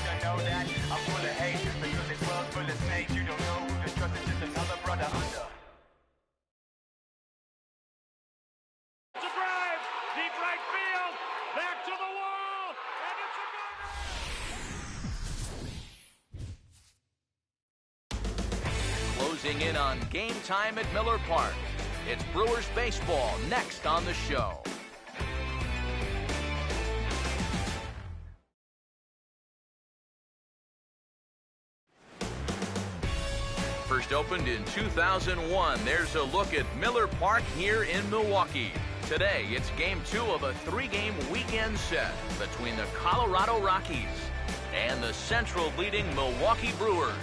to know that I'm full of hate because this world's full of snakes. You don't know who to trust, it's just another brother under. To drive, deep right field, back to the wall, and it's a gun. Closing in on game time at Miller Park. It's Brewers baseball next on the show. First opened in 2001, there's a look at Miller Park here in Milwaukee. Today, it's game 2 of a 3-game weekend set between the Colorado Rockies and the Central leading Milwaukee Brewers.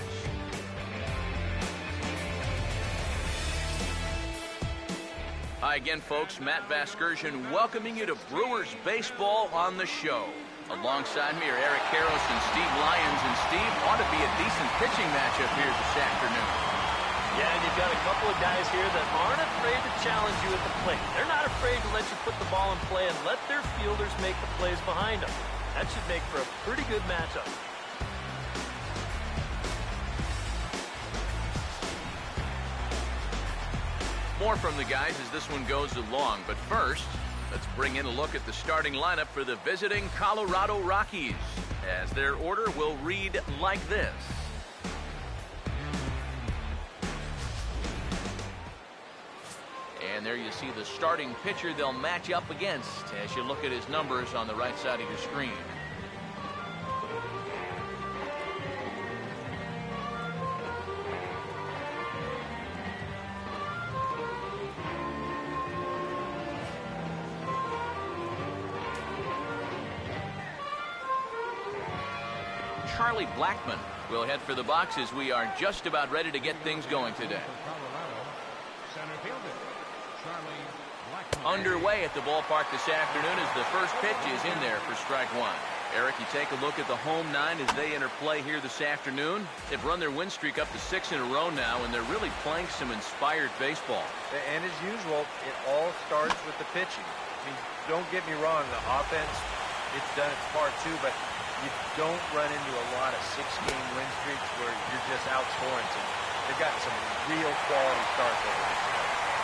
Hi again, folks. Matt Vasgersian welcoming you to Brewers baseball on the show. Alongside me are Eric Karros and Steve Lyons. And Steve, ought to be a decent pitching matchup here this afternoon. Yeah, and you've got a couple of guys here that aren't afraid to challenge you at the plate. They're not afraid to let you put the ball in play and let their fielders make the plays behind them. That should make for a pretty good matchup. More from the guys as this one goes along. But first, let's bring in a look at the starting lineup for the visiting Colorado Rockies, as their order will read like this. And there you see the starting pitcher they'll match up against as you look at his numbers on the right side of your screen. Charlie Blackmon will head for the box as we are just about ready to get things going today. Underway at the ballpark this afternoon as the first pitch is in there for strike one. Eric, you take a look at the home nine as they interplay here this afternoon. They've run their win streak up to 6 in a row now, and they're really playing some inspired baseball. And as usual, it all starts with the pitching. I mean, don't get me wrong, the offense, it's done its part too, but you don't run into a lot of 6-game win streaks where you're just outscoring teams. They've got some real quality starts over there.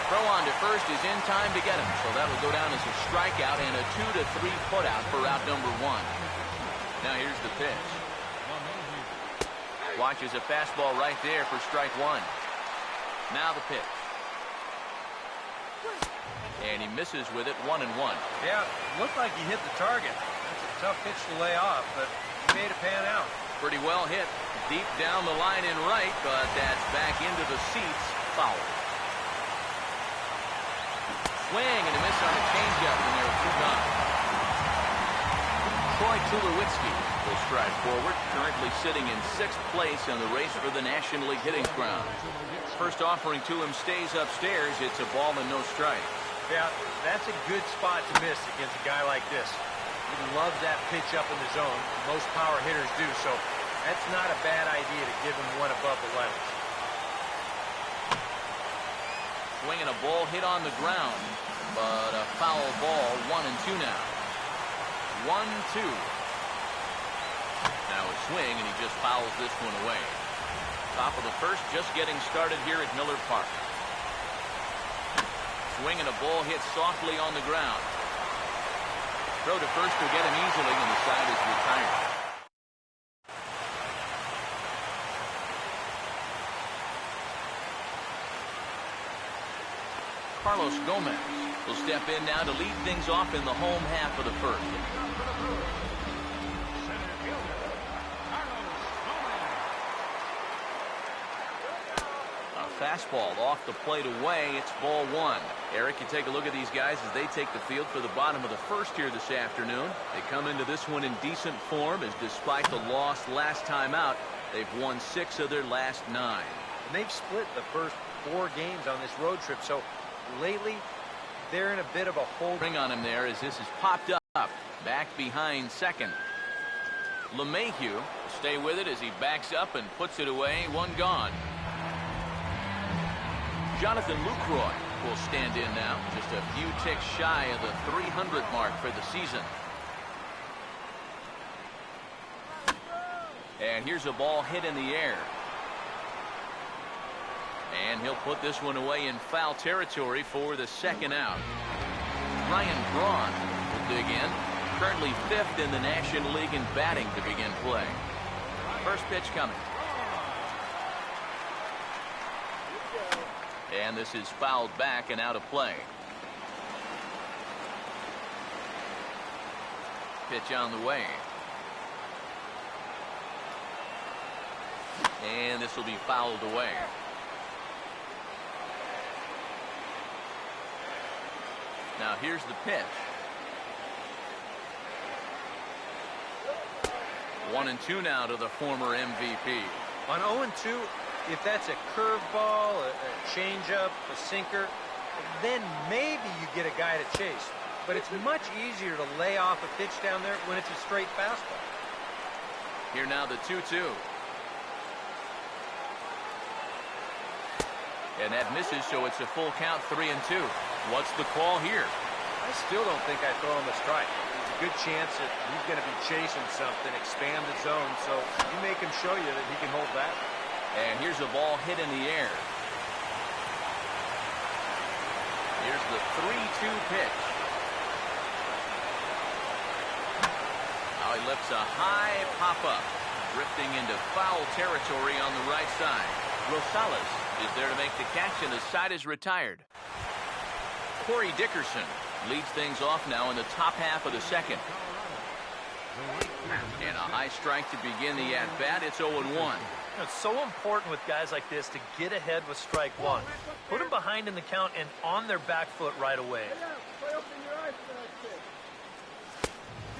Throw on to first is in time to get him, so that'll go down as a strikeout and a 2-3 putout for out number 1. Now here's the pitch. Watches a fastball right there for strike 1. Now the pitch. And he misses with it, 1-1. Yeah, looked like he hit the target. That's a tough pitch to lay off, but he made it pan out. Pretty well hit. Deep down the line in right, but that's back into the seats. Foul. Swing and a miss on a changeup, and there are 2 gone. Troy Tulowitzki will stride forward, currently sitting in 6th place in the race for the National League hitting crown. First offering to him stays upstairs. It's a ball and no strike. Yeah, that's a good spot to miss against a guy like this. He loves that pitch up in the zone. Most power hitters do, so that's not a bad idea to give him one above the letters. Swinging a ball hit on the ground, but a foul ball, 1-2 now. 1-2. Now a swing, and he just fouls this one away. Top of the first, just getting started here at Miller Park. Swinging a ball hit softly on the ground. Throw to first will get him easily, and the side is retired. Carlos Gomez will step in now to lead things off in the home half of the first. A fastball off the plate away. It's ball 1. Eric, you take a look at these guys as they take the field for the bottom of the first here this afternoon. They come into this one in decent form, as despite the loss last time out, they've won 6 of their last 9. And they've split the first 4 games on this road trip, so lately they're in a bit of a hold. Ring on him there as this is popped up back behind second. LeMahieu will stay with it as he backs up and puts it away. 1 gone. Jonathan Lucroy will stand in now, just a few ticks shy of the 300 mark for the season. And here's a ball hit in the air. And he'll put this one away in foul territory for the second out. Ryan Braun will dig in. Currently 5th in the National League in batting to begin play. First pitch coming. And this is fouled back and out of play. Pitch on the way. And this will be fouled away. Now here's the pitch. 1-2 now to the former MVP. On 0-2, if that's a curveball, a changeup, a sinker, then maybe you get a guy to chase. But it's much easier to lay off a pitch down there when it's a straight fastball. Here now the 2-2. And that misses, so it's a full count, 3-2. What's the call here? I still don't think I throw him a strike. There's a good chance that he's going to be chasing something, expand the zone, so you make him show you that he can hold back. And here's a ball hit in the air. Here's the 3-2 pitch. Now he lifts a high pop-up, drifting into foul territory on the right side. Rosales is there to make the catch, and the side is retired. Corey Dickerson leads things off now in the top half of the second. And a high strike to begin the at-bat. It's 0-1. It's so important with guys like this to get ahead with strike one. Put them behind in the count and on their back foot right away.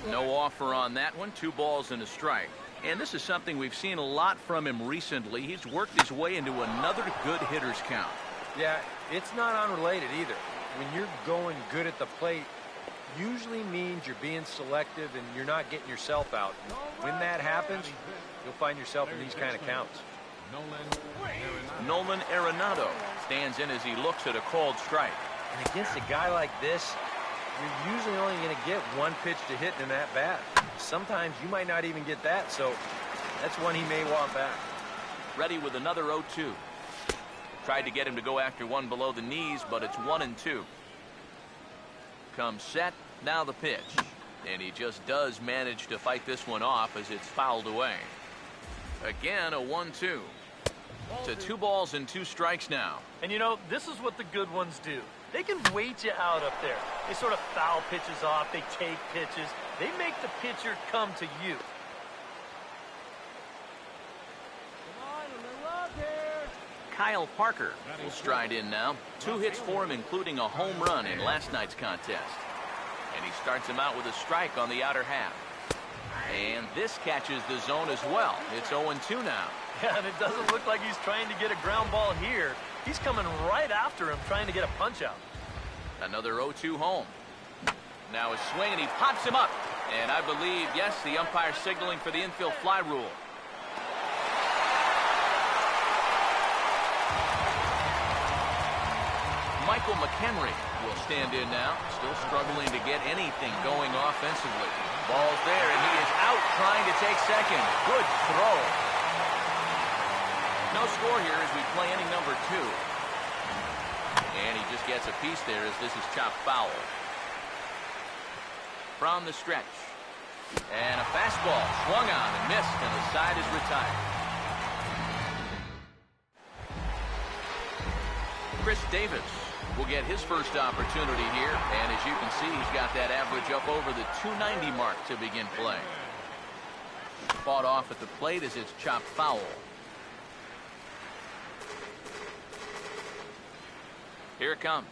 No offer on that one. 2 balls and a strike. And this is something we've seen a lot from him recently. He's worked his way into another good hitter's count. Yeah, it's not unrelated either. When you're going good at the plate, usually means you're being selective and you're not getting yourself out. And when that happens, you'll find yourself in these kind of counts. Nolan Arenado stands in as he looks at a called strike. And against a guy like this, you're usually only going to get one pitch to hit in that bat. Sometimes you might not even get that, so that's one he may want back. Ready with another 0-2. Tried to get him to go after one below the knees, but it's 1-2. Comes set, now the pitch. And he just does manage to fight this one off as it's fouled away. Again, a 1-2. To 2 balls and 2 strikes now. And you know, this is what the good ones do. They can wait you out up there. They sort of foul pitches off. They take pitches. They make the pitcher come to you. Kyle Parker will stride in now. 2 hits for him, including a home run in last night's contest. And he starts him out with a strike on the outer half. And this catches the zone as well. It's 0-2 now. Yeah, and it doesn't look like he's trying to get a ground ball here. He's coming right after him, trying to get a punch out. Another 0-2 home. Now a swing, and he pops him up. And I believe, yes, the umpire signaling for the infield fly rule. Michael McHenry will stand in now, still struggling to get anything going offensively. Ball's there, and he is out trying to take second. Good throw. No score here as we play inning number 2. And he just gets a piece there as this is chopped foul. From the stretch. And a fastball swung on and missed, and the side is retired. Chris Davis will get his first opportunity here, and as you can see, he's got that average up over the 290 mark to begin play. Fought off at the plate as it's chopped foul. Here it comes.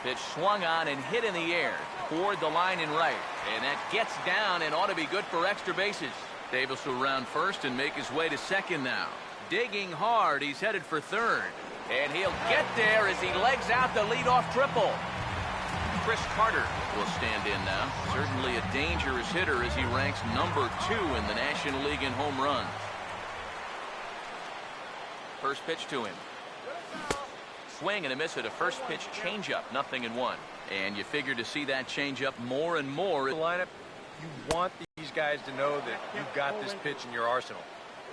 Pitch swung on and hit in the air toward the line and right, and that gets down and ought to be good for extra bases. Davis will round first and make his way to second now. Digging hard, he's headed for third. And he'll get there as he legs out the leadoff triple. Chris Carter will stand in now. Certainly a dangerous hitter as he ranks number 2 in the National League in home runs. First pitch to him. Swing and a miss at a first pitch changeup, 0-1. And you figure to see that change up more and more. The lineup, you want these guys to know that you've got this pitch in your arsenal.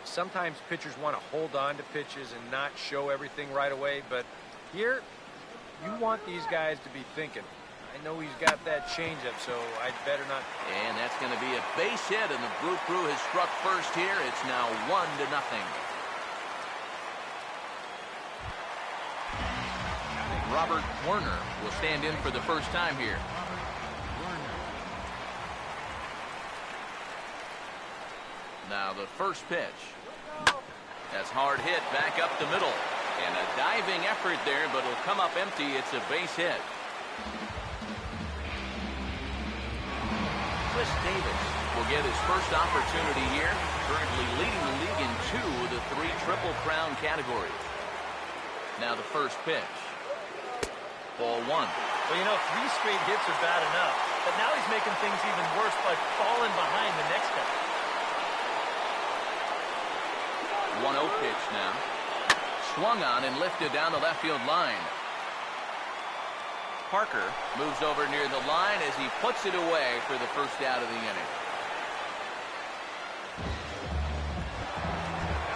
Sometimes pitchers want to hold on to pitches and not show everything right away, but here, you want these guys to be thinking, I know he's got that changeup, so I'd better not. And that's going to be a base hit, and the Brew Crew has struck first here. It's now 1-0. Robert Werner will stand in for the first time here. Now the first pitch. That's hard hit back up the middle. And a diving effort there, but it'll come up empty. It's a base hit. Chris Davis will get his first opportunity here. Currently leading the league in 2 of the 3 Triple Crown categories. Now the first pitch. Ball 1. Well, you know, 3 straight hits are bad enough, but now he's making things even worse by falling behind the next guy. 1-0 pitch now. Swung on and lifted down the left field line. Parker moves over near the line as he puts it away for the first out of the inning.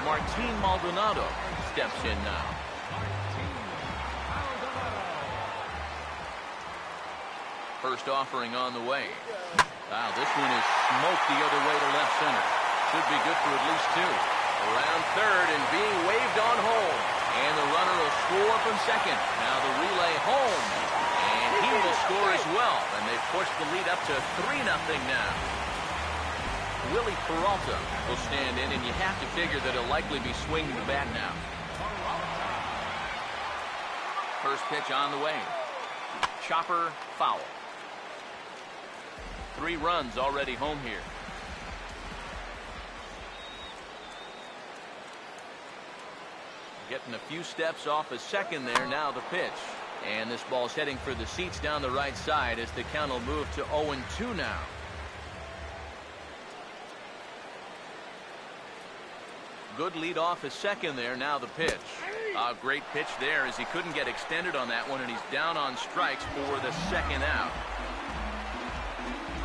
Martin Maldonado steps in now. First offering on the way. Wow, this one is smoked the other way to left center. Should be good for at least 2. Around third and being waved on home. And the runner will score from second. Now the relay home. And he will score as well. And they push the lead up to 3-0 now. Willie Peralta will stand in, and you have to figure that he'll likely be swinging the bat now. First pitch on the way. Chopper foul. 3 runs already home here. Getting a few steps off a second there. Now the pitch. And this ball's heading for the seats down the right side as the count will move to 0-2 now. Good lead off a second there. Now the pitch. A great pitch there as he couldn't get extended on that one, and he's down on strikes for the second out.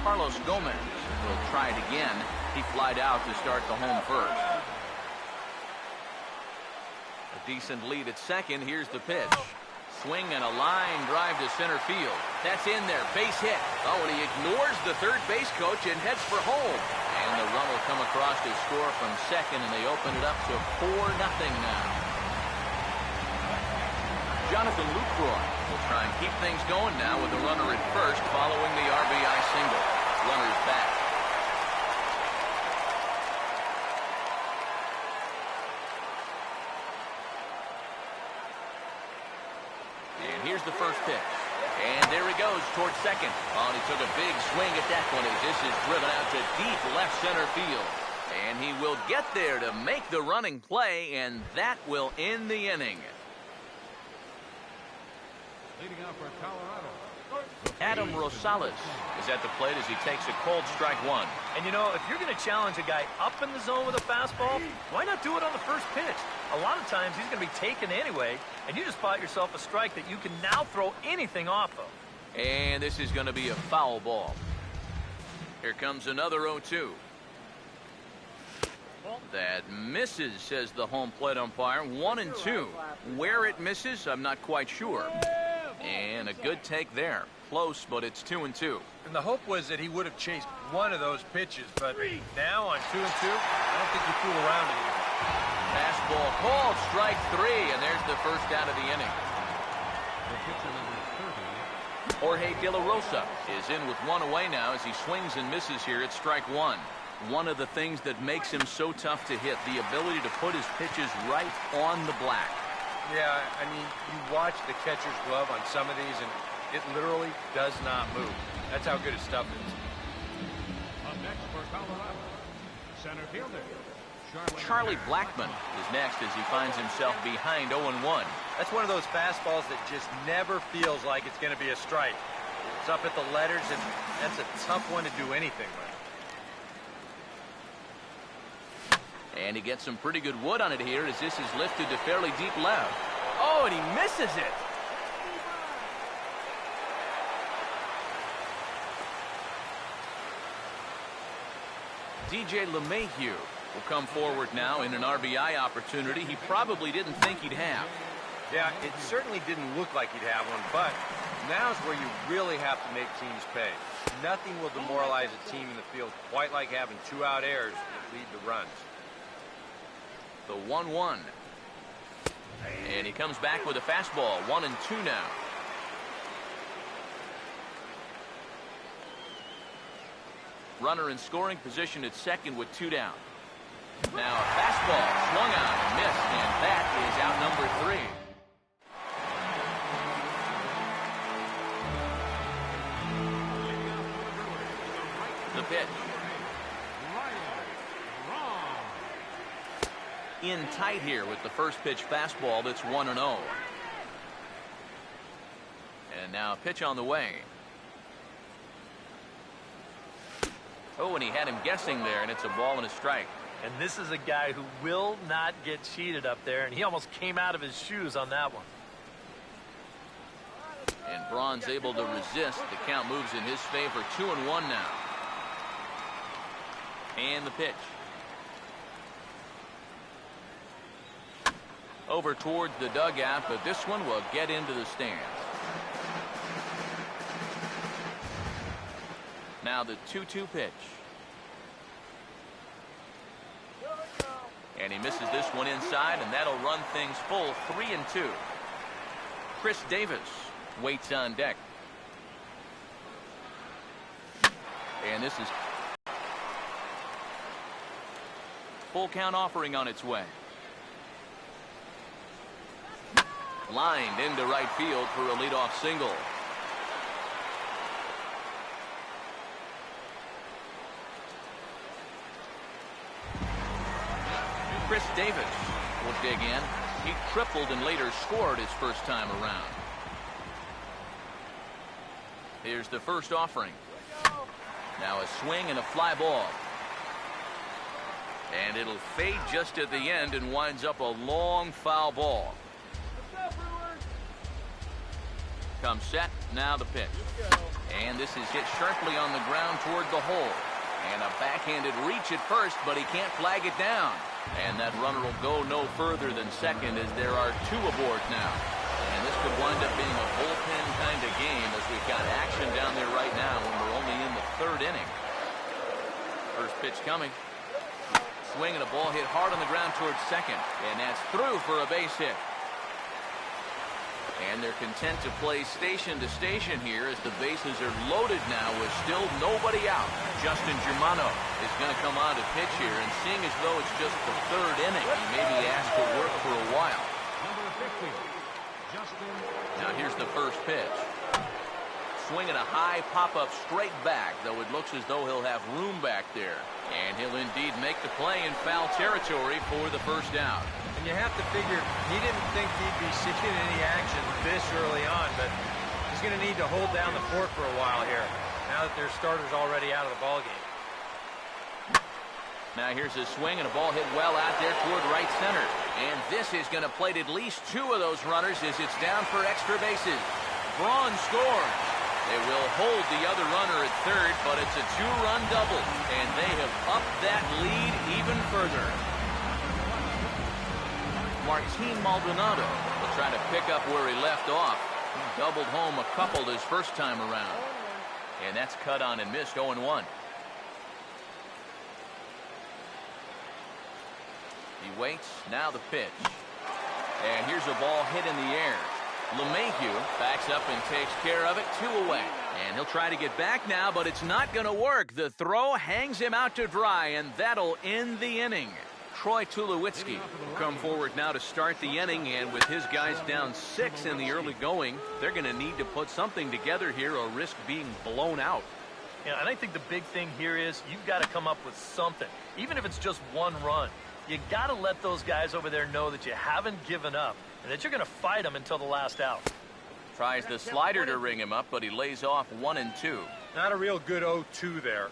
Carlos Gomez will try it again. He flied out to start the home first. A decent lead at second. Here's the pitch. Swing and a line drive to center field. That's in there. Base hit. Oh, and he ignores the third base coach and heads for home. And the run will come across to score from second, and they open it up to 4-0 now. Jonathan Lucroy will try and keep things going now with the runner at first following the RBI single. Runner's back. And here's the first pitch. And there he goes towards second. Oh, and he took a big swing at that one as this is driven out to deep left center field. And he will get there to make the running play, and that will end the inning. Leading out for Colorado. Adam Rosales is at the plate as he takes a cold strike 1. And you know, if you're going to challenge a guy up in the zone with a fastball, why not do it on the first pitch? A lot of times he's going to be taken anyway, and you just bought yourself a strike that you can now throw anything off of. And this is going to be a foul ball. Here comes another 0-2. That misses, says the home plate umpire. 1-2. Where it misses, I'm not quite sure. And a good take there. Close, but it's 2-2. And the hope was that he would have chased one of those pitches, but now on 2-2, I don't think you fool around anymore. Fastball called, strike 3, and there's the first out of the inning. Jorge De La Rosa is in with 1 away now as he swings and misses here at strike 1. One of the things that makes him so tough to hit, the ability to put his pitches right on the black. Yeah, I mean, you watch the catcher's glove on some of these, and it literally does not move. That's how good his stuff is. Up next for Colorado, center fielder Charlie Blackmon is next as he finds himself behind 0-1. That's one of those fastballs that just never feels like it's going to be a strike. It's up at the letters, and that's a tough one to do anything with. And he gets some pretty good wood on it here as this is lifted to fairly deep left. Oh, and he misses it. DJ LeMahieu will come forward now in an RBI opportunity he probably didn't think he'd have. Yeah, it certainly didn't look like he'd have one, but now's where you really have to make teams pay. Nothing will demoralize a team in the field quite like having 2 out errors that lead to runs. The 1-1. And he comes back with a fastball. 1-2 now. Runner in scoring position at second with 2 down. Now a fastball swung on and missed, and that is out number 3. The pitch. In tight here with the first pitch fastball that's 1-0. And now a pitch on the way. Oh, and he had him guessing there, and it's a ball and a strike. And this is a guy who will not get cheated up there, and he almost came out of his shoes on that one. And Braun's able to resist. The count moves in his favor. 2-1 now. And the pitch. Over towards the dugout, but this one will get into the stands. Now the 2-2 pitch. And he misses this one inside, and that'll run things full. 3-2. Chris Davis waits on deck. And this is full count offering on its way. Lined into right field for a leadoff single. Chris Davis will dig in. He tripled and later scored his first time around. Here's the first offering. Now a swing and a fly ball. And it'll fade just at the end and winds up a long foul ball. Comes set, now the pitch. And this is hit sharply on the ground toward the hole. And a backhanded reach at first, but he can't flag it down. And that runner will go no further than second as there are 2 aboard now. And this could wind up being a bullpen kind of game as we've got action down there right now when we're only in the 3rd inning. First pitch coming. Swing and a ball hit hard on the ground towards second. And that's through for a base hit. And they're content to play station to station here as the bases are loaded now with still nobody out. Justin Germano is going to come on to pitch here, and seeing as though it's just the 3rd inning, he may be asked to work for a while. Now here's the first pitch. Swinging a high pop-up straight back, though it looks as though he'll have room back there. And he'll indeed make the play in foul territory for the first out. And you have to figure he didn't think he'd be seeing any action this early on, but he's going to need to hold down the fort for a while here, now that their starter's already out of the ballgame. Now here's a swing and a ball hit well out there toward right center. And this is going to plate at least 2 of those runners as it's down for extra bases. Braun scores. They will hold the other runner at third, but it's a 2-run double, and they have upped that lead even further. Martin Maldonado will try to pick up where he left off. He doubled home a couple his first time around. And that's cut on and missed. 0-1. He waits. Now the pitch. And here's a ball hit in the air. LeMahieu backs up and takes care of it. 2 away. And he'll try to get back now, but it's not going to work. The throw hangs him out to dry, and that'll end the inning. Troy Tulowitzki will come forward now to start the inning, and with his guys down 6 in the early going, they're going to need to put something together here or risk being blown out. Yeah, and I think the big thing here is you've got to come up with something, even if it's just 1 run. You got to let those guys over there know that you haven't given up and that you're going to fight them until the last out. Tries the slider to ring him up, but he lays off 1 and 2. Not a real good 0-2 there.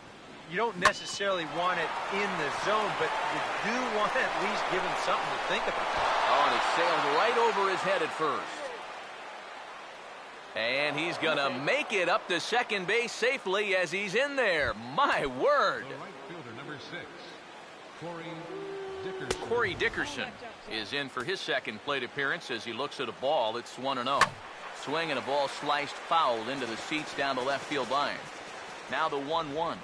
You don't necessarily want it in the zone, but you do want to at least give him something to think about. Oh, and it sailed right over his head at first. And he's going to make it up to second base safely as he's in there. My word. Number 6, Corey Dickerson. Corey Dickerson is in for his second plate appearance as he looks at a ball. It's 1-0. Swing and a ball sliced foul into the seats down the left field line. Now the 1-1.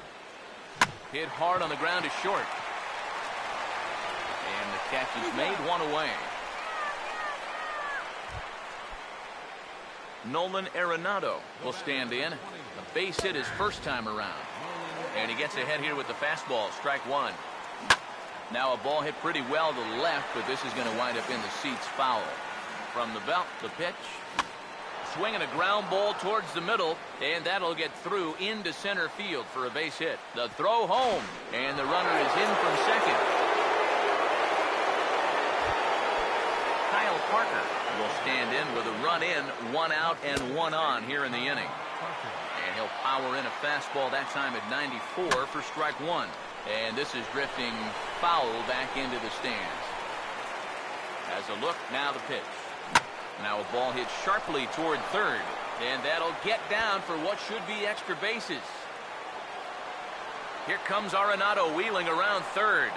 Hit hard on the ground is short. And the catch is made, one away. Nolan Arenado will stand in. A base hit his first time around. And he gets ahead here with the fastball. Strike one. Now a ball hit pretty well to the left, but this is going to wind up in the seats foul. From the belt, the pitch. Swinging a ground ball towards the middle, and that'll get through into center field for a base hit. The throw home, and the runner is in from second. Kyle Parker will stand in with a run in, 1 out and 1 on here in the inning. And he'll power in a fastball that time at 94 for strike one. And this is drifting foul back into the stands. As a look, now the pitch. Now a ball hit sharply toward third. And that'll get down for what should be extra bases. Here comes Arenado wheeling around third.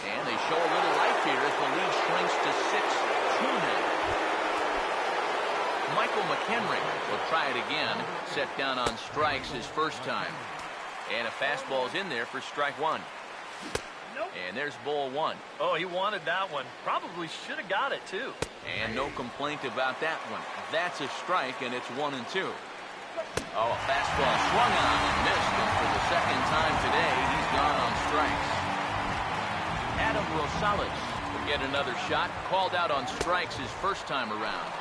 And they show a little life here as the lead shrinks to 6-2 now. Michael McHenry will try it again. Set down on strikes his first time. And a fastball's in there for strike one. And there's ball one. Oh, he wanted that one. Probably should have got it, too. And no complaint about that one. That's a strike, and it's 1-2. Oh, a fastball swung on and missed. And for the second time today, he's gone on strikes. Adam Rosales will get another shot. Called out on strikes his first time around.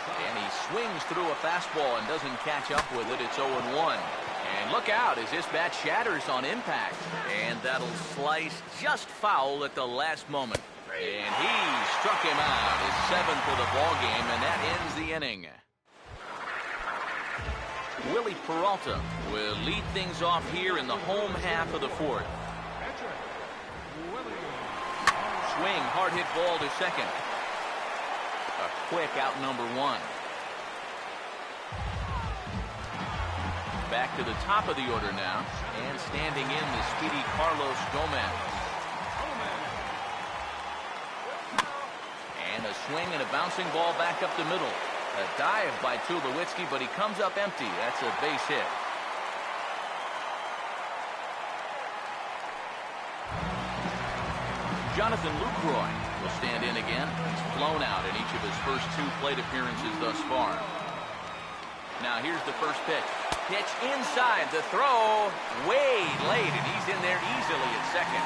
And he swings through a fastball and doesn't catch up with it. It's 0-1. And look out as this bat shatters on impact. And that'll slice just foul at the last moment. And he struck him out. His 7th of the ball game, and that ends the inning. Willie Peralta will lead things off here in the home half of the fourth. Swing, hard hit ball to second. A quick out number one. Back to the top of the order now, and standing in the speedy Carlos Gomez. And a swing and a bouncing ball back up the middle. A dive by Tulowitzki, but he comes up empty. That's a base hit. Jonathan Lucroy will stand in again. He's flown out in each of his first 2 plate appearances thus far. Now here's the first pitch. Pitch inside, the throw way late, and he's in there easily at second.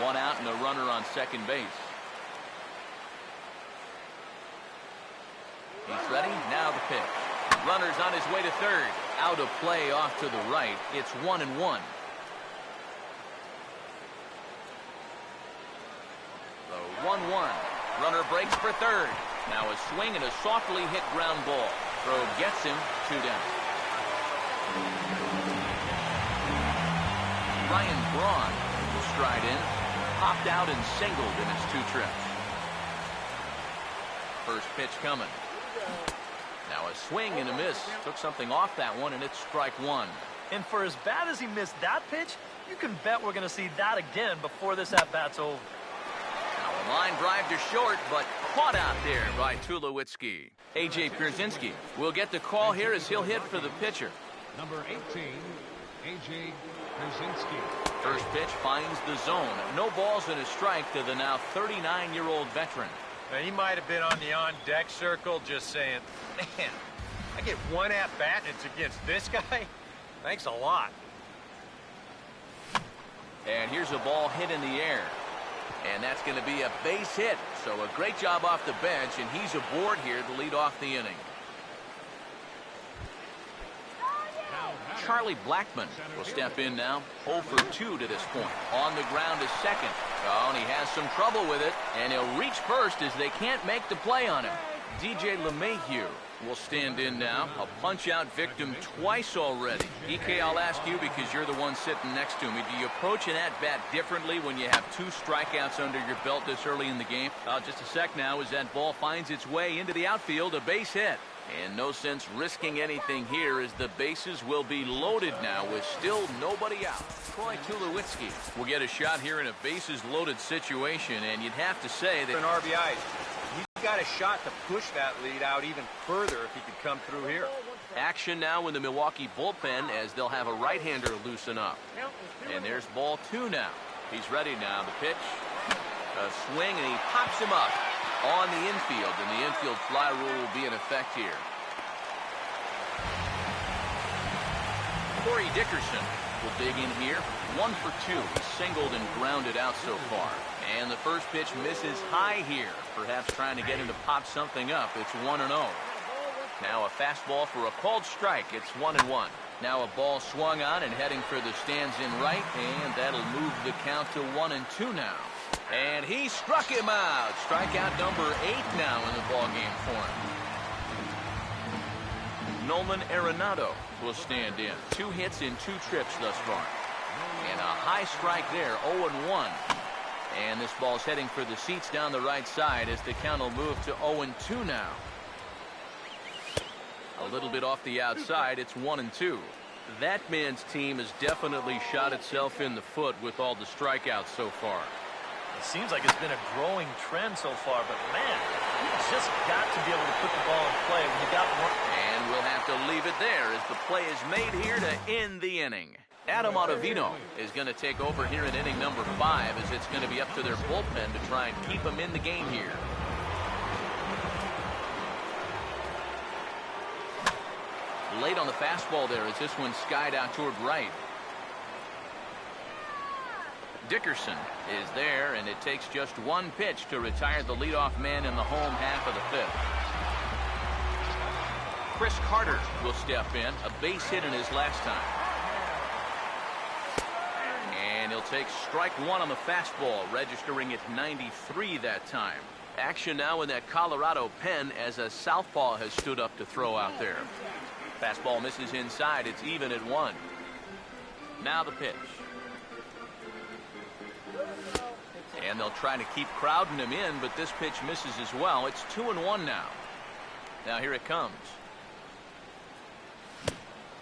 1 out and a runner on second base. He's ready, now the pitch. Runner's on his way to third. Out of play off to the right. It's 1-1. The 1-1. Runner breaks for third. Now a swing and a softly hit ground ball. Throw gets him, 2 down. Ryan Braun will stride in. Popped out and singled in his 2 trips. First pitch coming. Now a swing and a miss. Took something off that one, and it's strike one. And for as bad as he missed that pitch, you can bet we're going to see that again before this at-bat's over. Now a line drive to short, but caught out there by Tulowitzki. A.J. Pierzynski will get the call here as he'll hit for the pitcher. Number 18, A.J. Pierzynski. First pitch finds the zone. No balls and a strike to the now 39-year-old veteran. Now, he might have been on the on-deck circle just saying, man, I get 1 at-bat and it's against this guy? Thanks a lot. And here's a ball hit in the air. And that's going to be a base hit. So a great job off the bench, and he's aboard here to lead off the inning. Charlie Blackmon will step in now. 0 for 2 to this point. On the ground to second. Oh, and he has some trouble with it. And he'll reach first as they can't make the play on him. DJ LeMahieu will stand in now. A punch-out victim twice already. EK, I'll ask you because you're the one sitting next to me. Do you approach an at-bat differently when you have 2 strikeouts under your belt this early in the game? Just a sec now as that ball finds its way into the outfield. A base hit. And no sense risking anything here as the bases will be loaded now with still nobody out. Troy Tulowitzki will get a shot here in a bases-loaded situation, and you'd have to say that an RBI. He's got a shot to push that lead out even further if he could come through here. action now in the Milwaukee bullpen as they'll have a right-hander loosen up. And there's ball 2 now. He's ready now. The pitch, a swing, and he pops him up on the infield, and the infield fly rule will be in effect here. Corey Dickerson will dig in here. 1 for 2. He's singled and grounded out so far. And the first pitch misses high here. Perhaps trying to get him to pop something up. It's 1-0. Now a fastball for a called strike. It's 1-1. Now a ball swung on and heading for the stands in right, and that'll move the count to 1-2 now. And he struck him out. Strikeout number 8 now in the ballgame for him. Nolan Arenado will stand in. 2 hits in 2 trips thus far. And a high strike there, 0-1. And this ball's heading for the seats down the right side as the count will move to 0-2 now. A little bit off the outside, it's 1-2. That man's team has definitely shot itself in the foot with all the strikeouts so far. It seems like it's been a growing trend so far, but man, you just got to be able to put the ball in play when you got one. And we'll have to leave it there as the play is made here to end the inning. Adam Ottavino is going to take over here in inning number 5 as it's going to be up to their bullpen to try and keep them in the game here. Late on the fastball there as this one skied out toward right. Dickerson is there, and it takes just 1 pitch to retire the leadoff man in the home half of the 5th. Chris Carter will step in, a base hit in his last time. And he'll take strike 1 on the fastball, registering at 93 that time. Action now in that Colorado pen as a southpaw has stood up to throw out there. Fastball misses inside. It's even at 1. Now the pitch. And they'll try to keep crowding him in, but this pitch misses as well. It's 2-1 now. Now here it comes.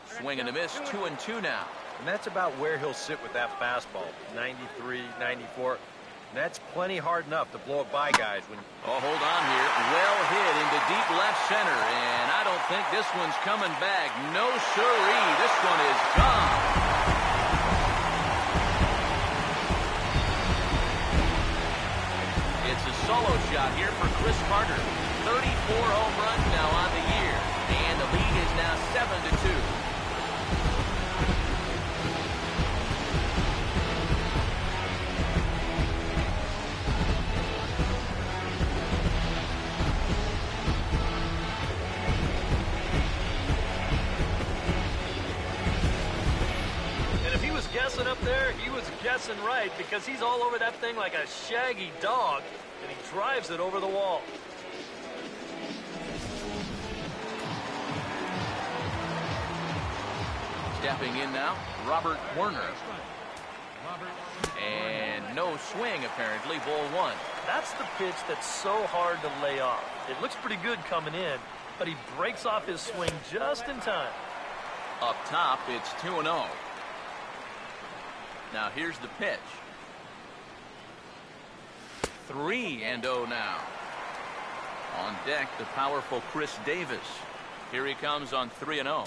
Swing and a miss, 2-2 now. And that's about where he'll sit with that fastball, 93, 94. And that's plenty hard enough to blow it by guys. Oh, hold on here. Well hit into deep left center, and I don't think this one's coming back. No siree. This one is gone. It's a solo shot here for Chris Carter. 34 home runs now on the year, and the lead is now 7-2. Guessing up there, he was guessing right because he's all over that thing like a shaggy dog, and he drives it over the wall. Stepping in now, Robert Werner. And no swing apparently, ball 1. That's the pitch that's so hard to lay off. It looks pretty good coming in, but he breaks off his swing just in time. Up top, it's 2-0. Now here's the pitch. 3-0 now. On deck, the powerful Chris Davis. Here he comes on 3-0.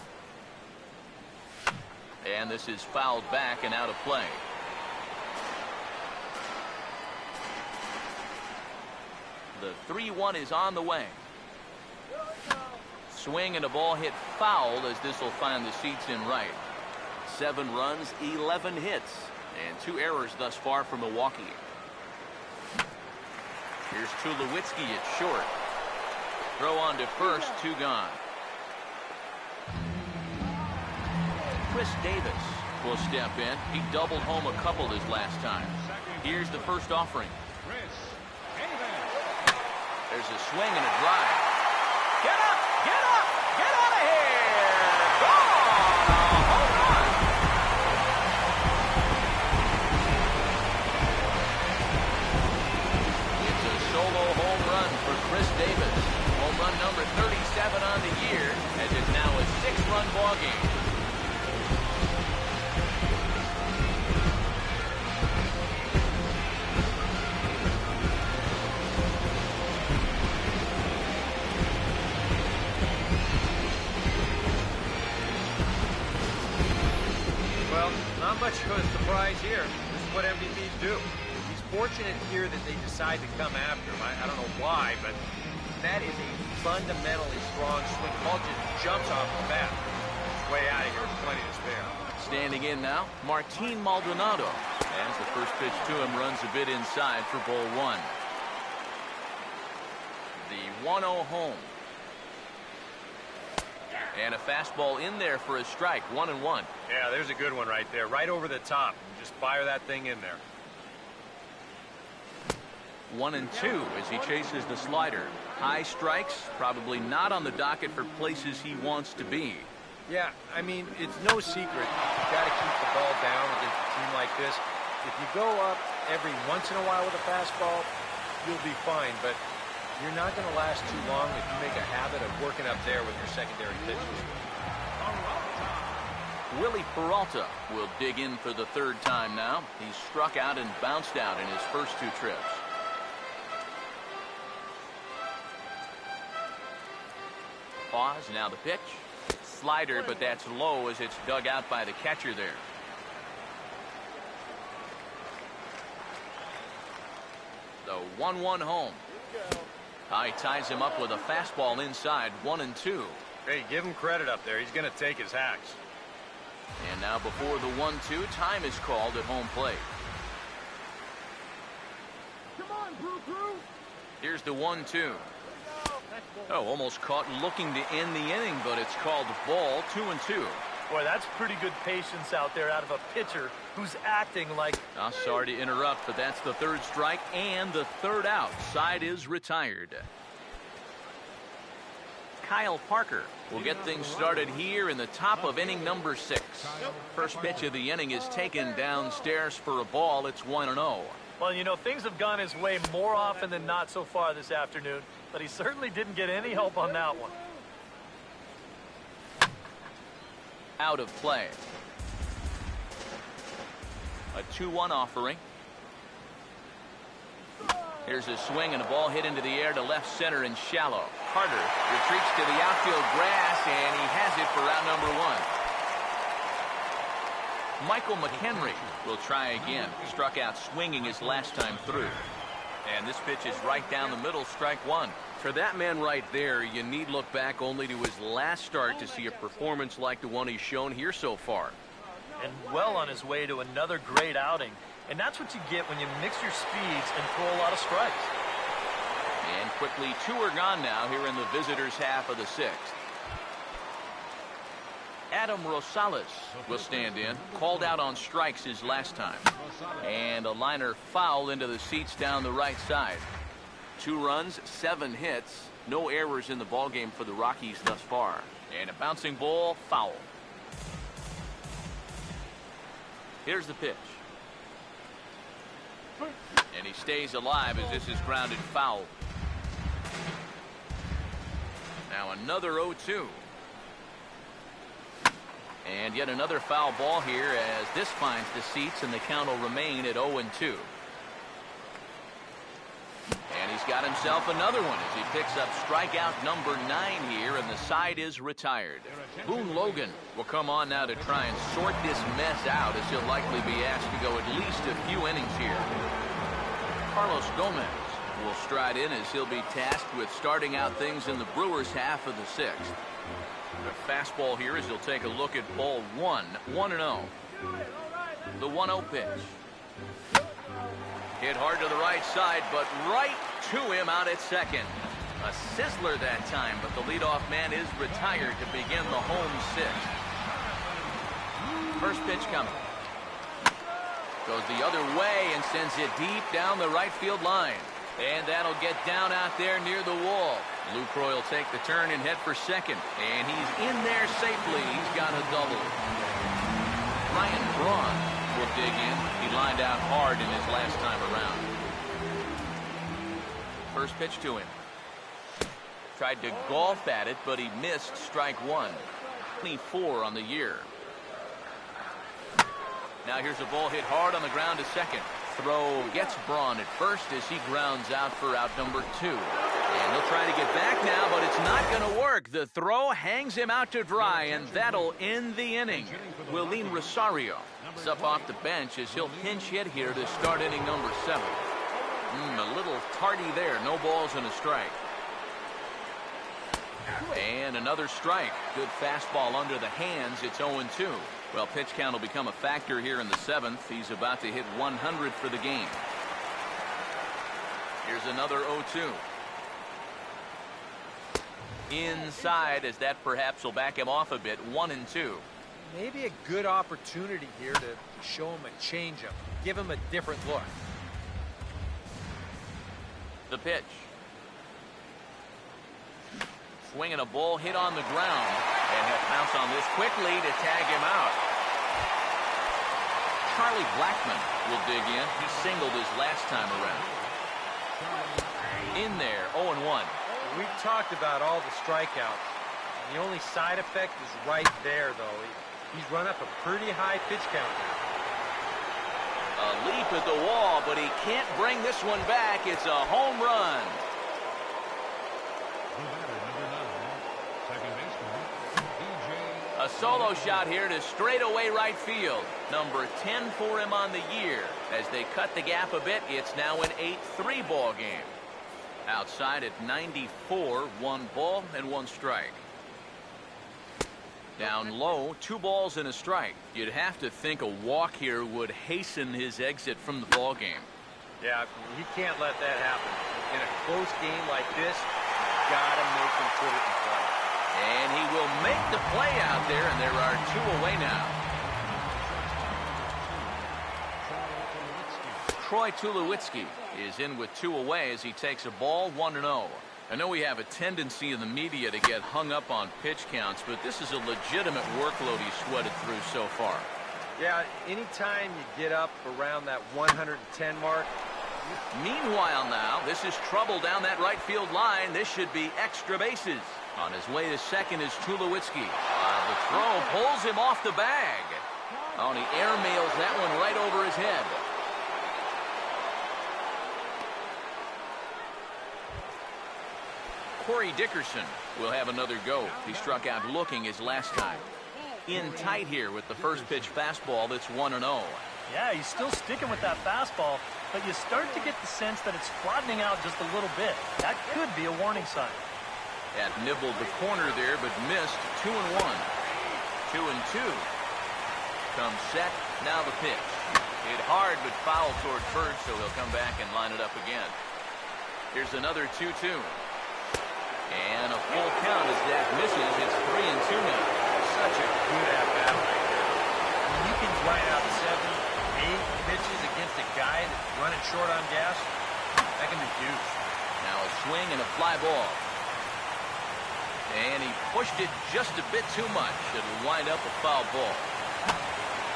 And this is fouled back and out of play. The 3-1 is on the way. Swing and a ball hit foul as this will find the seats in right. 7 runs, 11 hits, and 2 errors thus far for Milwaukee. Here's Tulowitzki at short. Throw on to first, 2 gone. Chris Davis will step in. He doubled home a couple his last time. Here's the first offering. There's a swing and a drive. Get up! Get up! Get out of here! Gone! Home run! It's a solo home run for Chris Davis. Home run number 37 on the year. Well, not much of a surprise here. This is what MVPs do. He's fortunate here that they decide to come after him. I don't know why, but that is a fundamentally strong swing. The ball just jumps off the bat. It's way out of here with plenty to spare. Standing in now, Martin Maldonado. As the first pitch to him runs a bit inside for ball one. The 1-0 home. And a fastball in there for a strike, 1-1. Yeah, there's a good one right there, right over the top. Just fire that thing in there. 1-2 as he chases the slider. High strikes, probably not on the docket for places he wants to be. Yeah, I mean, it's no secret. You've got to keep the ball down against a team like this. If you go up every once in a while with a fastball, you'll be fine, but you're not going to last too long if you make a habit of working up there with your secondary pitches. Willie Peralta will dig in for the third time now. He's struck out and bounced out in his first two trips. Pause, now the pitch. Slider, but that's low as it's dug out by the catcher there. The 1-1 home. He ties him up with a fastball inside, 1-2. Hey, give him credit up there. He's going to take his hacks. And now before the 1-2, time is called at home plate. Come on, Brew. Here's the 1-2. Oh, almost caught looking to end the inning, but it's called ball, 2-2. Boy, that's pretty good patience out there out of a pitcher who's acting like... Sorry to interrupt, but that's the third strike and the third out. Side is retired. Kyle Parker will get things started here in the top of inning number 6. First pitch of the inning is taken downstairs for a ball. It's 1-0. Well, you know, things have gone his way more often than not so far this afternoon, but he certainly didn't get any help on that one. Out of play. A 2-1 offering. Here's a swing and a ball hit into the air to left center and shallow. Carter retreats to the outfield grass, and he has it for out number 1. Michael McHenry will try again. Struck out swinging his last time through. And this pitch is right down the middle, strike 1. For that man right there, you need look back only to his last start to see a performance like the one he's shown here so far. And well on his way to another great outing. And that's what you get when you mix your speeds and throw a lot of strikes. And quickly, 2 are gone now here in the visitors' half of the 6th. Adam Rosales will stand in. Called out on strikes his last time. And a liner foul into the seats down the right side. 2 runs, 7 hits. No errors in the ballgame for the Rockies thus far. And a bouncing ball, foul. Here's the pitch. And he stays alive as this is grounded foul. Now another 0-2. And yet another foul ball here as this finds the seats and the count will remain at 0-2. And he's got himself another one as he picks up strikeout number 9 here, and the side is retired. Boone Logan will come on now to try and sort this mess out as he'll likely be asked to go at least a few innings here. Carlos Gomez will stride in as he'll be tasked with starting out things in the Brewers' half of the 6th. The fastball here as he'll take a look at ball 1, 1-0. The 1-0 pitch. Hit hard to the right side, but right to him out at second. A sizzler that time, but the leadoff man is retired to begin the home 6th. First pitch coming. Goes the other way and sends it deep down the right field line. And that'll get down out there near the wall. Lucroy will take the turn and head for second. And he's in there safely. He's got a double. Ryan Braun will dig in. He lined out hard in his last time around. First pitch to him. Tried to golf at it, but he missed strike 1. 24 on the year. Now here's a ball hit hard on the ground to second. Throw gets Braun at first as he grounds out for out number 2. And He'll try to get back now, but it's not going to work. The throw hangs him out to dry, and that'll end the inning. Willeen Rosario is up off the bench as he'll pinch hit here to start inning number 7. A little tardy there. No balls and a strike. And another strike. Good fastball under the hands. It's 0-2. Well, pitch count will become a factor here in the 7th. He's about to hit 100 for the game. Here's another 0-2. Inside, as that perhaps will back him off a bit. 1-2. Maybe a good opportunity here to show him a changeup. Give him a different look. The pitch. Swinging a ball hit on the ground. And he'll pounce on this quickly to tag him out. Charlie Blackmon will dig in. He singled his last time around. In there, 0-1. We talked about all the strikeouts. The only side effect is right there, though. He's run up a pretty high pitch count now. A leap at the wall, but he can't bring this one back. It's a home run. A solo shot here to straightaway right field. Number 10 for him on the year. As they cut the gap a bit, it's now an 8-3 ball game. Outside at 94, 1 ball and 1 strike. Down low, 2 balls and a strike. You'd have to think a walk here would hasten his exit from the ball game. Yeah, he can't let that happen. In a close game like this, you gotta make him put it in play. And he will make the play out there, and there are 2 away now. Troy Tulowitzki is in with 2 away as he takes a ball, 1-0. I know we have a tendency in the media to get hung up on pitch counts, but this is a legitimate workload he's sweated through so far. Yeah, anytime you get up around that 110 mark. Meanwhile now, this is trouble down that right field line. This should be extra bases. On his way to second is Tulowitzki. The throw pulls him off the bag. Oh, and he airmails that one right over his head. Corey Dickerson will have another go. He struck out looking his last time. In tight here with the first pitch fastball that's 1-0. Yeah, he's still sticking with that fastball, but you start to get the sense that it's flattening out just a little bit. That could be a warning sign. That nibbled the corner there, but missed. 2-1. 2-2. Comes set. Now the pitch. Hit hard, but foul toward first, so he'll come back and line it up again. Here's another 2-2. And a full count as that misses. It's 3-2 now. Such a good at-bat right now. When you can grind out 7, 8 pitches against a guy that's running short on gas, that can be huge. Now a swing and a fly ball. And he pushed it just a bit too much. It'll wind up a foul ball.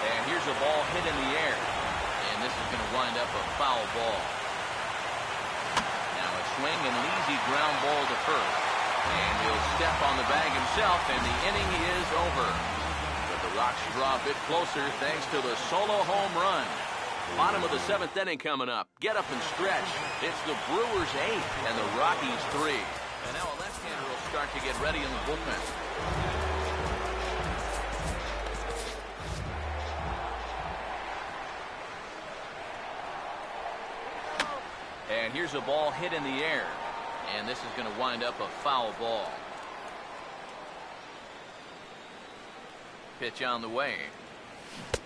And here's a ball hit in the air. And this is going to wind up a foul ball. Now a swing and an easy ground ball to first. And he'll step on the bag himself, and the inning is over. But the Rocks draw a bit closer thanks to the solo home run. Bottom of the 7th inning coming up. Get up and stretch. It's the Brewers 8 and the Rockies 3. And now a left-hander will start to get ready in the bullpen. And here's a ball hit in the air. And this is going to wind up a foul ball. Pitch on the way.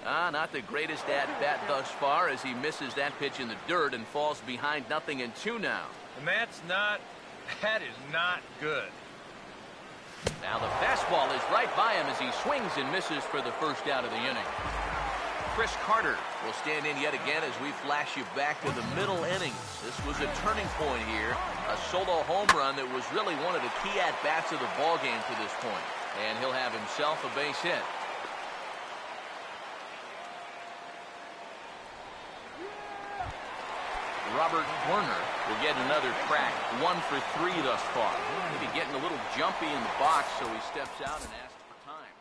Not the greatest at-bat thus far as he misses that pitch in the dirt and falls behind 0-2 now. And that is not good. Now the fastball is right by him as he swings and misses for the first out of the inning. Chris Carter will stand in yet again as we flash you back to the middle innings. This was a turning point here. A solo home run that was really one of the key at-bats of the ballgame to this point. And he'll have himself a base hit. Robert Werner will get another crack. 1 for 3 thus far. Maybe getting a little jumpy in the box, so he steps out and asks for time.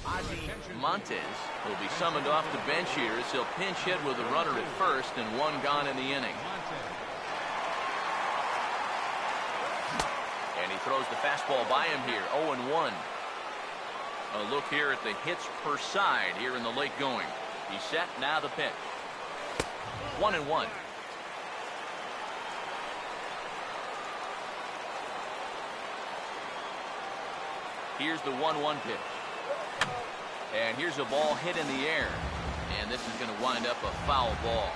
Ozzie Montez will be summoned off the bench here as he'll pinch hit with a runner at first and one gone in the inning. And he throws the fastball by him here, 0-1. A look here at the hits per side here in the late going. He's set, now the pitch. 1-1. Here's the 1-1 pitch. And here's a ball hit in the air. And this is going to wind up a foul ball.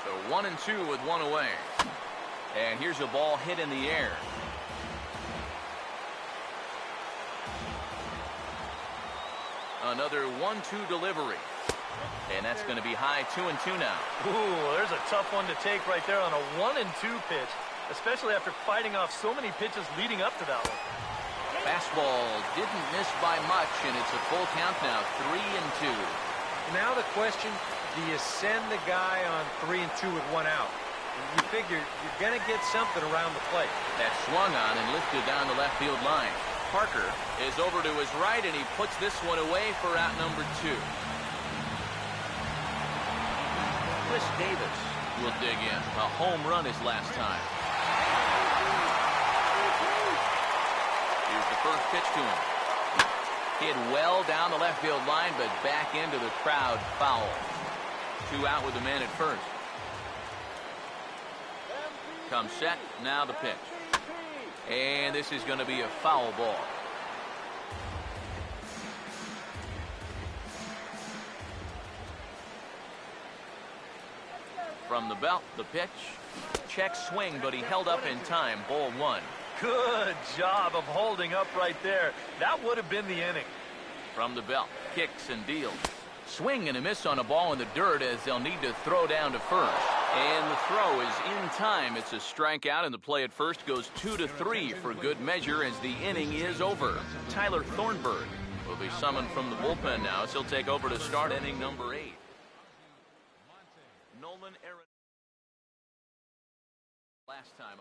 So 1-2 with one away. And here's a ball hit in the air. Another 1-2 delivery. And that's going to be high 2-2 now. Ooh, there's a tough one to take right there on a 1-2 pitch, especially after fighting off so many pitches leading up to that one. Fastball didn't miss by much, and it's a full count now, 3-2. Now the question, do you send the guy on 3-2 with one out? You figure you're going to get something around the plate. That swung on and lifted down the left field line. Parker is over to his right, and he puts this one away for out number 2. Chris Davis will dig in. A home run his last time. Here's the first pitch to him. Hit well down the left field line, but back into the crowd, foul. 2 out with the man at first. Comes set, now the pitch. And this is going to be a foul ball. From the belt, the pitch. Check swing, but he held up in time. Ball 1. Good job of holding up right there. That would have been the inning. From the belt, kicks and deals. Swing and a miss on a ball in the dirt as they'll need to throw down to first. And the throw is in time. It's a strikeout, and the play at first goes 2-3 for good measure as the inning is over. Tyler Thornburg will be summoned from the bullpen now as he'll take over to start inning number 8. Nolan Aaron. Last time.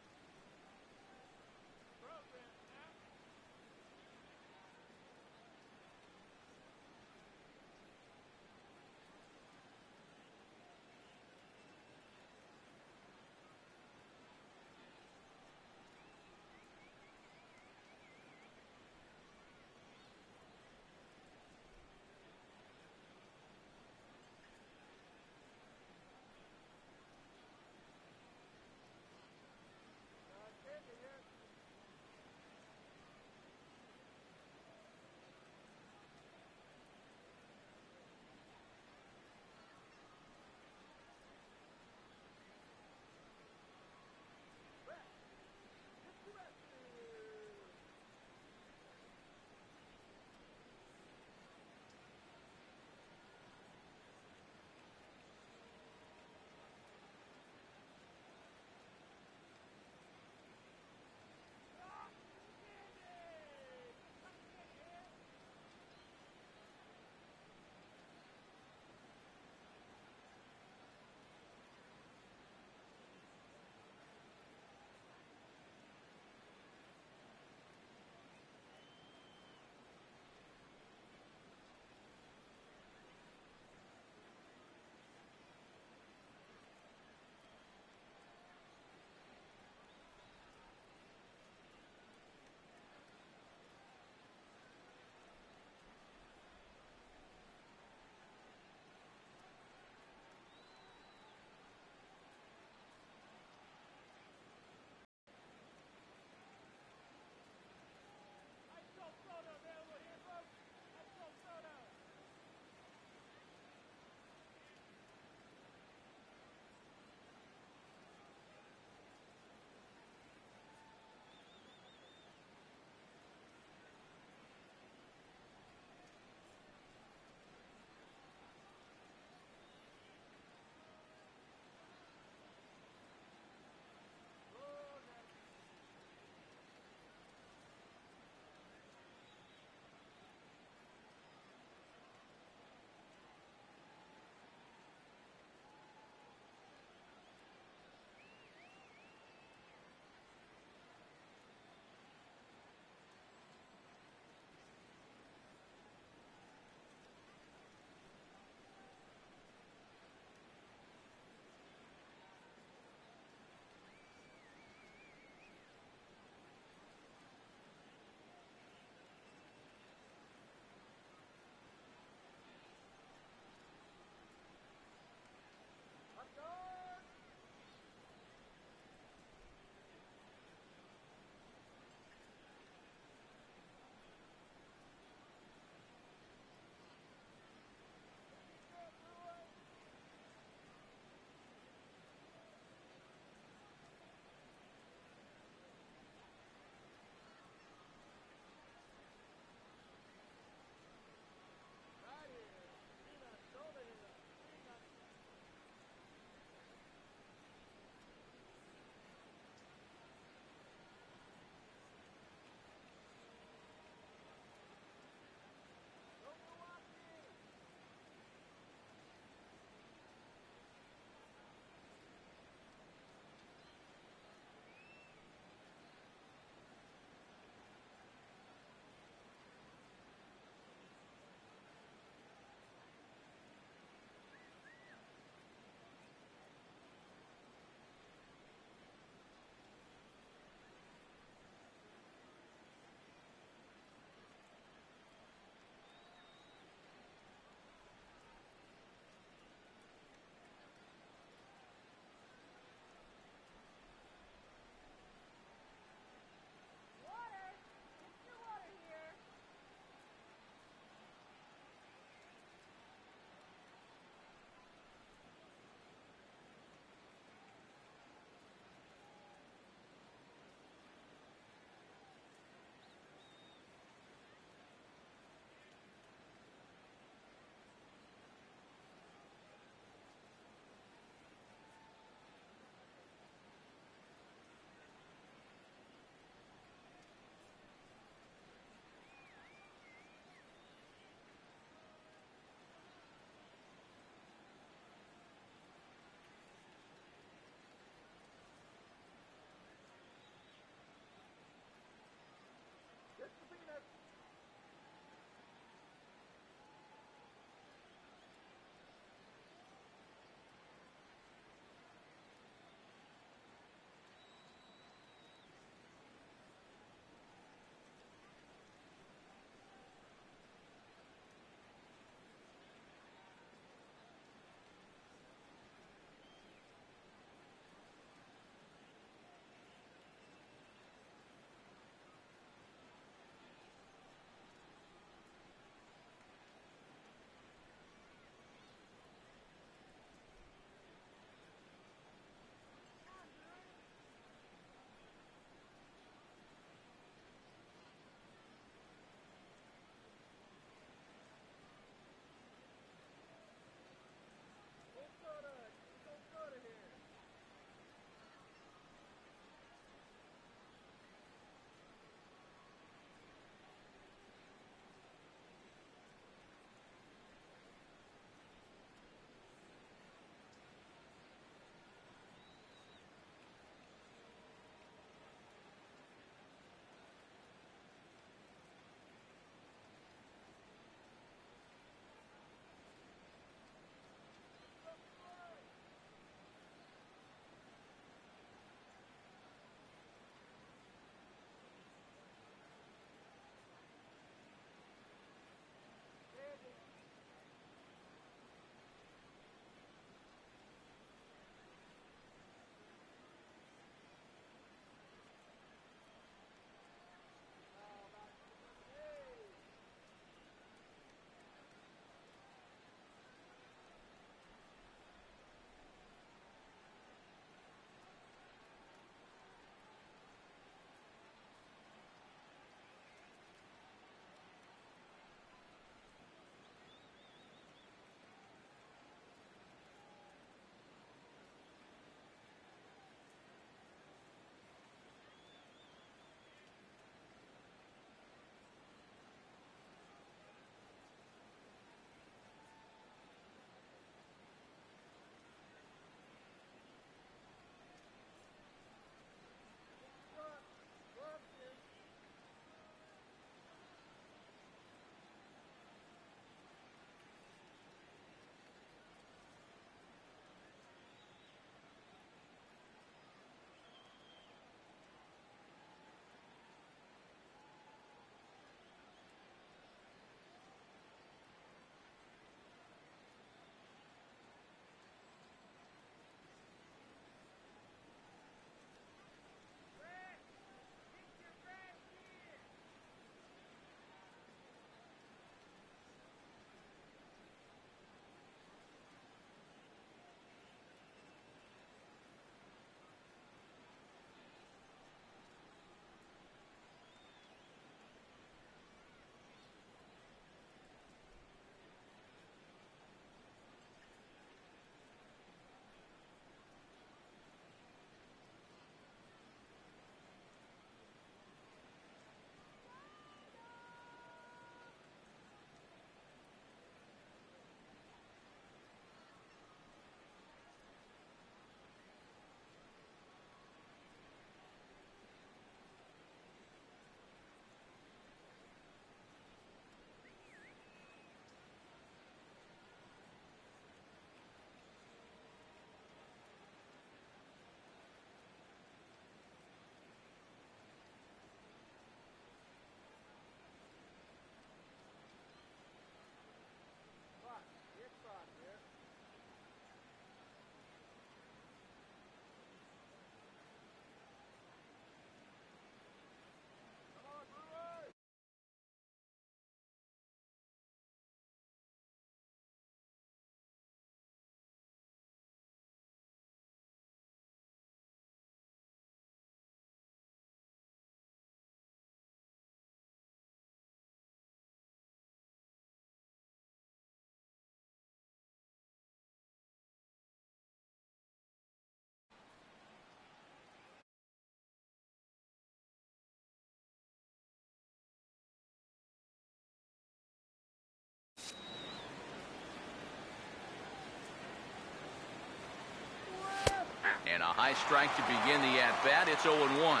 High strike to begin the at-bat. It's 0-1.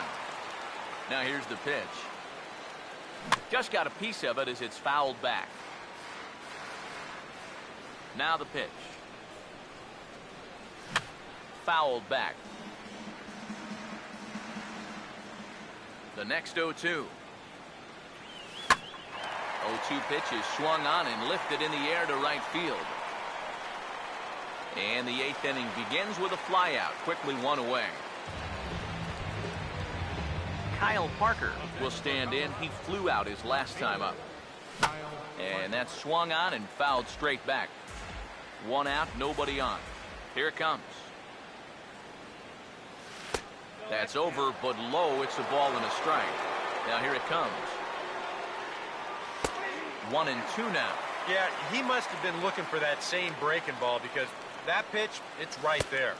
Now here's the pitch. Just got a piece of it as it's fouled back. Now the pitch. Fouled back. The next 0-2. 0-2 pitch is swung on and lifted in the air to right field. And the 8th inning begins with a flyout. Quickly one away. Kyle Parker will stand in. He flew out his last time up. And that's swung on and fouled straight back. One out, nobody on. Here it comes. That's over, but low. It's a ball and a strike. Now here it comes. 1-2 now. Yeah, he must have been looking for that same breaking ball because that pitch, it's right there.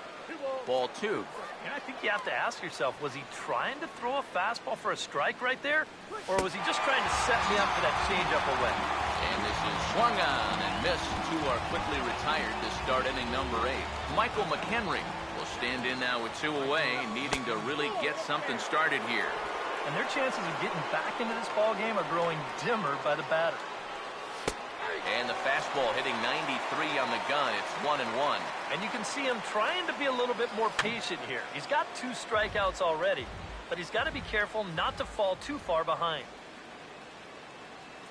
Ball 2. And I think you have to ask yourself, was he trying to throw a fastball for a strike right there? Or was he just trying to set me up for that changeup away? And this is swung on and missed. Two are quickly retired to start inning number 8. Michael McHenry will stand in now with 2 away, needing to really get something started here. And their chances of getting back into this ball game are growing dimmer by the batter. And the fastball hitting 93 on the gun. It's 1-1. And you can see him trying to be a little bit more patient here. He's got 2 strikeouts already, but he's got to be careful not to fall too far behind.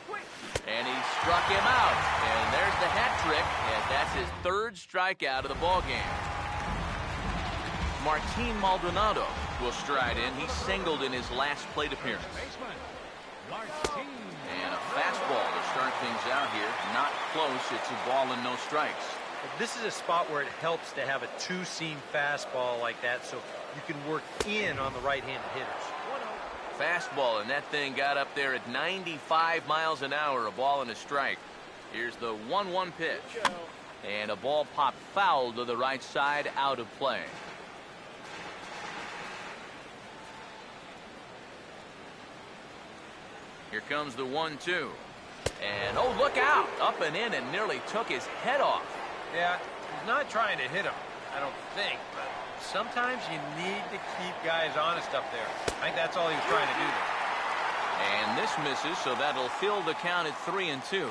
And he struck him out. And there's the hat trick, and that's his 3rd strikeout of the ball game. Martin Maldonado will stride in. He singled in his last plate appearance. And a fastball to start things out here. Not close. It's a ball and no strikes. This is a spot where it helps to have a 2-seam fastball like that so you can work in on the right-handed hitters. Fastball, and that thing got up there at 95 miles an hour. A ball and a strike. Here's the 1-1 pitch. And a ball popped foul to the right side, out of play. Here comes the 1-2. And, oh, look out. Up and in and nearly took his head off. Yeah, he's not trying to hit him, I don't think, but sometimes you need to keep guys honest up there. I think that's all he was trying to do there. And this misses, so that'll fill the count at 3-2.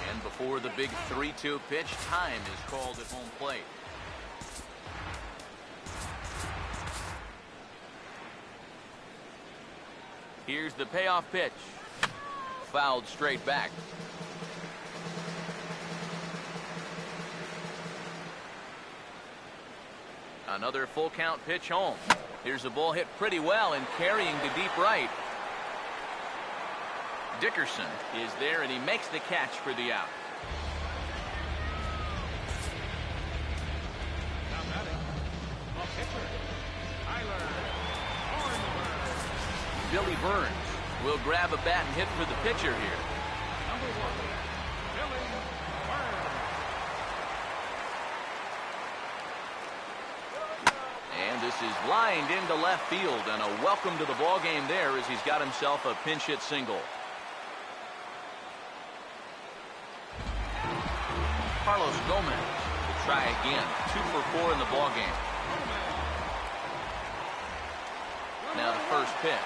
And before the big 3-2 pitch, time is called at home plate. Here's the payoff pitch. Fouled straight back. Another full count pitch home. Here's a ball hit pretty well and carrying to deep right. Dickerson is there and he makes the catch for the out. Now batting, a pitcher, Billy Burns will grab a bat and hit for the pitcher here. number 1, Billy Burns. And this is lined into left field, and a welcome to the ball game there as he's got himself a pinch hit single. Carlos Gomez will try again. 2 for 4 in the ball game. Now the first pitch.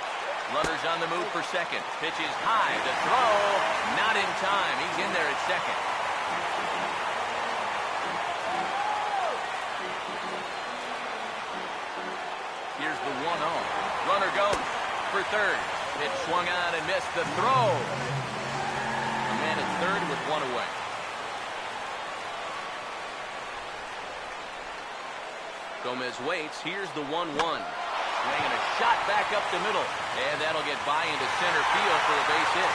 Runners on the move for second. Pitch is high. The throw, not in time. He's in there at second. Here's the 1-0. Runner goes for third. Pitch swung on and missed. The throw. A man at third with 1 away. Gomez waits. Here's the 1-1. Swinging a shot back up the middle. And that'll get by into center field for a base hit.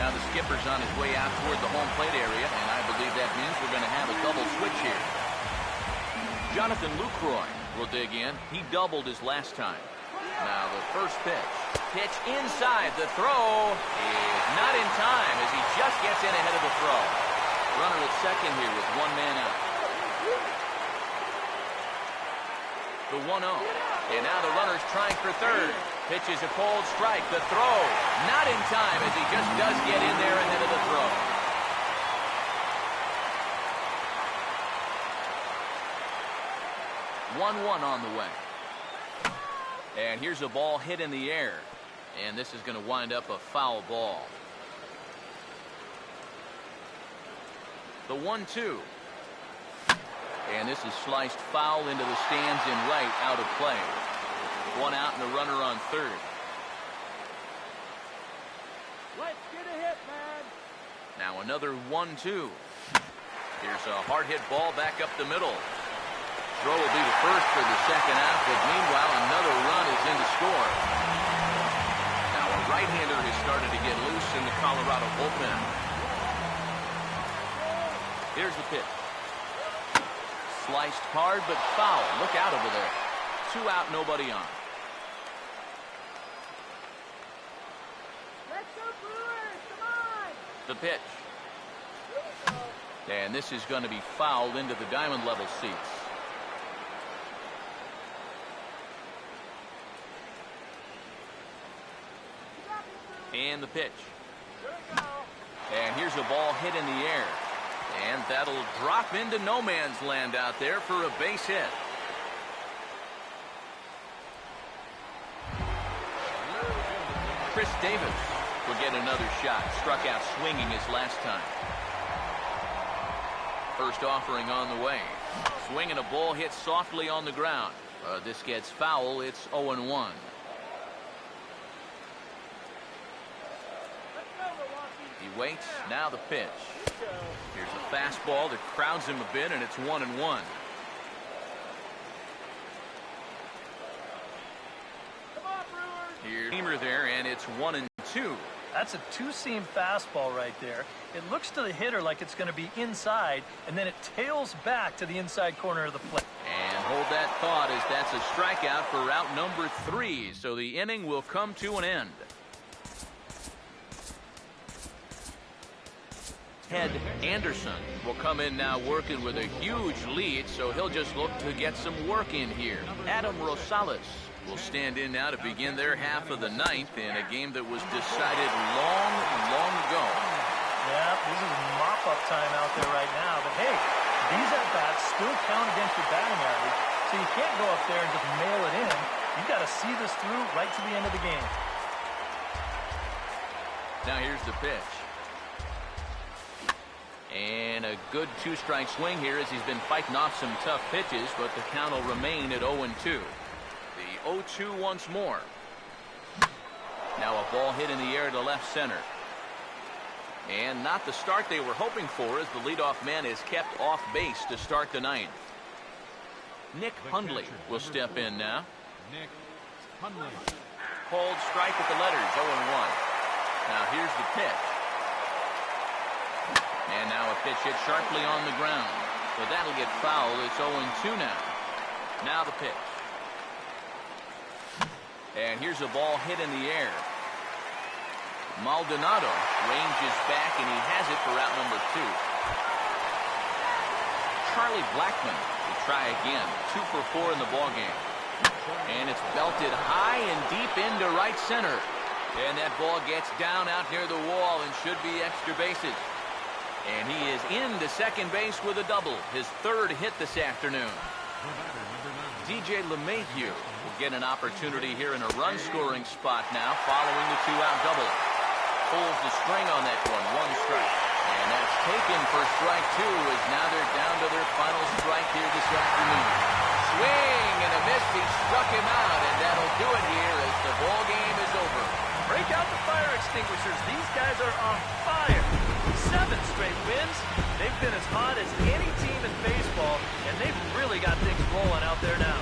Now the skipper's on his way out toward the home plate area, and I believe that means we're going to have a double switch here. Jonathan Lucroy will dig in. He doubled his last time. Now the first pitch. Pitch inside. The throw is not in time as he just gets in ahead of the throw. Runner at second here with 1 man out. The 1-0. And now the runner's trying for third. Pitch is a cold strike. The throw not in time as he just does get in there ahead of the throw. 1-1 on the way. And here's a ball hit in the air. And this is going to wind up a foul ball. The 1-2. And this is sliced foul into the stands in right, out of play. 1 out and a runner on third. Let's get a hit, man. Now another 1-2. Here's a hard hit ball back up the middle. Throw will be the first for the second out, but meanwhile another run is in to score. Now a right-hander has started to get loose in the Colorado bullpen. Here's the pitch. Sliced hard, but foul. Look out over there. 2 out, nobody on. Let's go, Brewers. Come on. The pitch. And this is going to be fouled into the diamond level seats. And the pitch. And here's a ball hit in the air. And that'll drop into no man's land out there for a base hit. Chris Davis will get another shot. Struck out swinging his last time. First offering on the way. Swinging a ball hit softly on the ground. This gets foul. It's 0-1. He waits. Now the pitch. Here's a fastball that crowds him a bit, and it's 1-1. Here's Beamer there, and it's 1-2. That's a two-seam fastball right there. It looks to the hitter like it's going to be inside, and then it tails back to the inside corner of the plate. And hold that thought, as that's a strikeout for out number 3. So the inning will come to an end. Ted Anderson will come in now working with a huge lead, so he'll just look to get some work in here. Adam Rosales will stand in now to begin their half of the 9th in a game that was decided long, long ago. Yeah, this is mop-up time out there right now. But hey, these at-bats still count against your batting average, so you can't go up there and just mail it in. You've got to see this through right to the end of the game. Now here's the pitch. And a good 2-strike swing here as he's been fighting off some tough pitches, but the count will remain at 0-2. The 0-2 once more. Now a ball hit in the air to left center. And not the start they were hoping for, as the leadoff man is kept off base to start the 9th. Nick Hundley will step in now. Nick Hundley. Called strike at the letters, 0-1. Now here's the pitch. And now a pitch hit sharply on the ground. But that'll get fouled. It's 0-2 now. Now the pitch. And here's a ball hit in the air. Maldonado ranges back, and he has it for out number 2. Charlie Blackmon will try again. 2 for 4 in the ballgame. And it's belted high and deep into right center. And that ball gets down out near the wall and should be extra bases. And he is into second base with a double, his 3rd hit this afternoon. DJ LeMahieu will get an opportunity here in a run-scoring spot now following the 2-out double. Pulls the string on that one, 1 strike. And that's taken for strike 2, as now they're down to their final strike here this afternoon. Swing and a miss. He struck him out, and that'll do it here as the ball game is over. Break out the fire extinguishers. These guys are on fire. 7 straight wins. They've been as hot as any team in baseball, and they've really got things rolling out there now.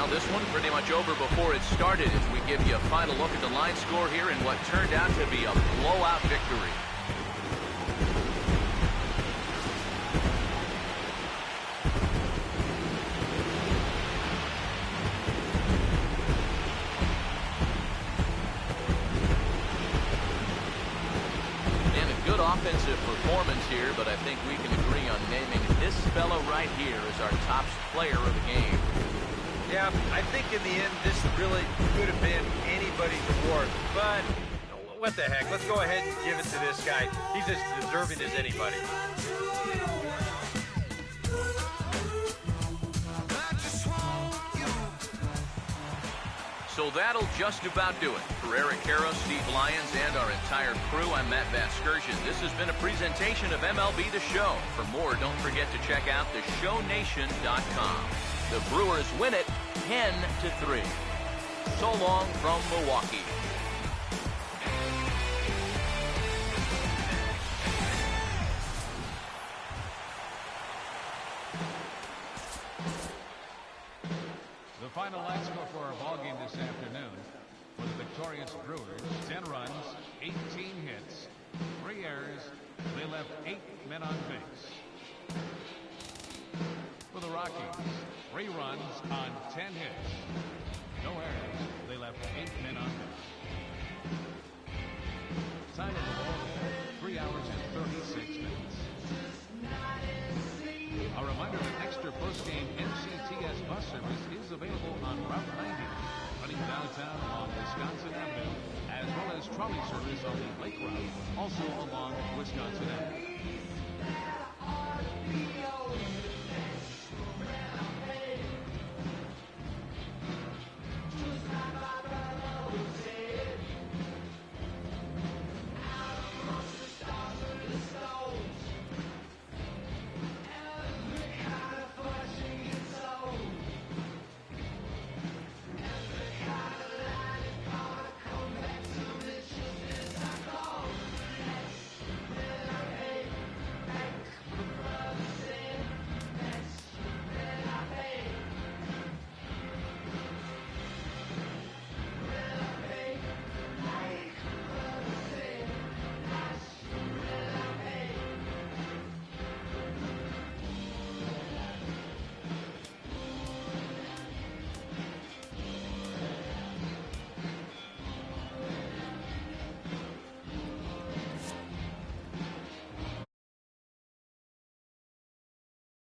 This one pretty much over before it started, as we give you a final look at the line score here in what turned out to be a blowout victory. offensive performance here, but I think we can agree on naming this fella right here as our top player of the game. Yeah, I think in the end, this really could have been anybody's award, but what the heck? Let's go ahead and give it to this guy. He's as deserving as anybody. So that'll just about do it. For Eric Caro, Steve Lyons, and our entire crew, I'm Matt Vasgersian. This has been a presentation of MLB The Show. For more, don't forget to check out theshownation.com. The Brewers win it 10-3. So long from Milwaukee. The final line score for our ballgame this afternoon for the victorious Brewers: 10 runs, 18 hits, 3 errors. They left 8 men on base. For the Rockies, 3 runs on 10 hits, no errors. They left 8 men on base. Time of the ball, 3 hours and 36 minutes. A reminder that extra post-game NCTS bus service is available on Route 90, running downtown along Wisconsin Avenue, as well as trolley service on the Lake Route, also along Wisconsin Avenue.